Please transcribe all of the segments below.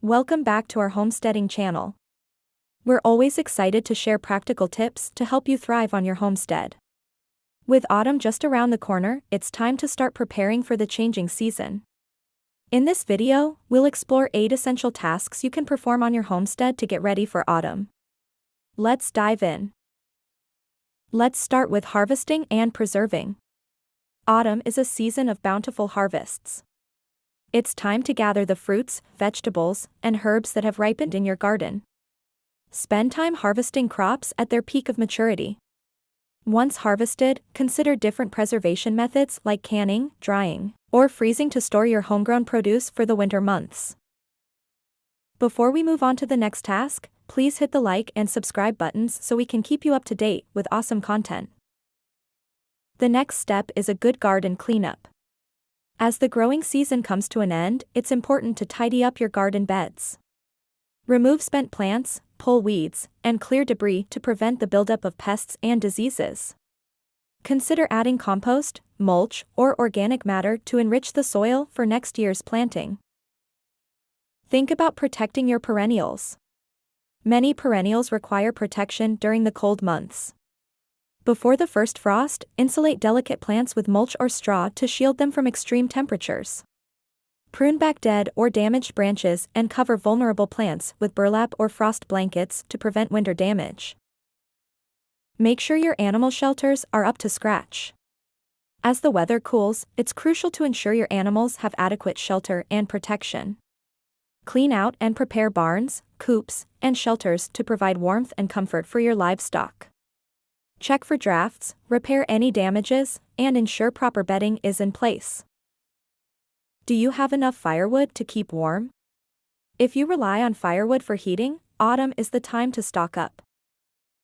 Welcome back to our homesteading channel. We're always excited to share practical tips to help you thrive on your homestead. With autumn just around the corner, it's time to start preparing for the changing season. In this video, we'll explore 8 essential tasks you can perform on your homestead to get ready for autumn. Let's dive in. Let's start with harvesting and preserving. Autumn is a season of bountiful harvests. It's time to gather the fruits, vegetables, and herbs that have ripened in your garden. Spend time harvesting crops at their peak of maturity. Once harvested, consider different preservation methods like canning, drying, or freezing to store your homegrown produce for the winter months. Before we move on to the next task, please hit the like and subscribe buttons so we can keep you up to date with awesome content. The next step is a good garden cleanup. As the growing season comes to an end, it's important to tidy up your garden beds. Remove spent plants, pull weeds, and clear debris to prevent the buildup of pests and diseases. Consider adding compost, mulch, or organic matter to enrich the soil for next year's planting. Think about protecting your perennials. Many perennials require protection during the cold months. Before the first frost, insulate delicate plants with mulch or straw to shield them from extreme temperatures. Prune back dead or damaged branches and cover vulnerable plants with burlap or frost blankets to prevent winter damage. Make sure your animal shelters are up to scratch. As the weather cools, it's crucial to ensure your animals have adequate shelter and protection. Clean out and prepare barns, coops, and shelters to provide warmth and comfort for your livestock. Check for drafts, repair any damages, and ensure proper bedding is in place. Do you have enough firewood to keep warm? If you rely on firewood for heating, autumn is the time to stock up.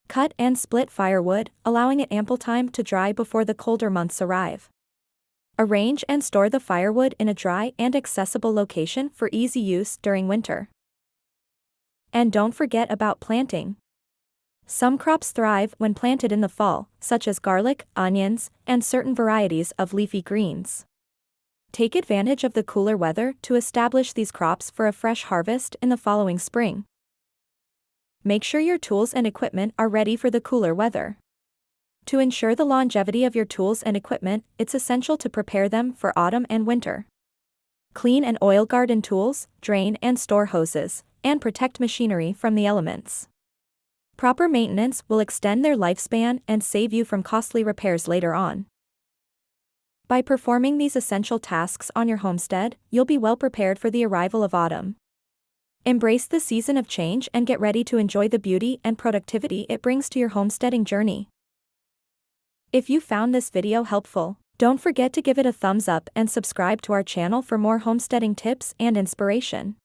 Cut and split firewood, allowing it ample time to dry before the colder months arrive. Arrange and store the firewood in a dry and accessible location for easy use during winter. And don't forget about planting. Some crops thrive when planted in the fall, such as garlic, onions, and certain varieties of leafy greens. Take advantage of the cooler weather to establish these crops for a fresh harvest in the following spring. Make sure your tools and equipment are ready for the cooler weather. To ensure the longevity of your tools and equipment, it's essential to prepare them for autumn and winter. Clean and oil garden tools, drain and store hoses, and protect machinery from the elements. Proper maintenance will extend their lifespan and save you from costly repairs later on. By performing these essential tasks on your homestead, you'll be well prepared for the arrival of autumn. Embrace the season of change and get ready to enjoy the beauty and productivity it brings to your homesteading journey. If you found this video helpful, don't forget to give it a thumbs up and subscribe to our channel for more homesteading tips and inspiration.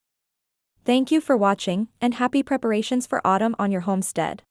Thank you for watching, and happy preparations for autumn on your homestead.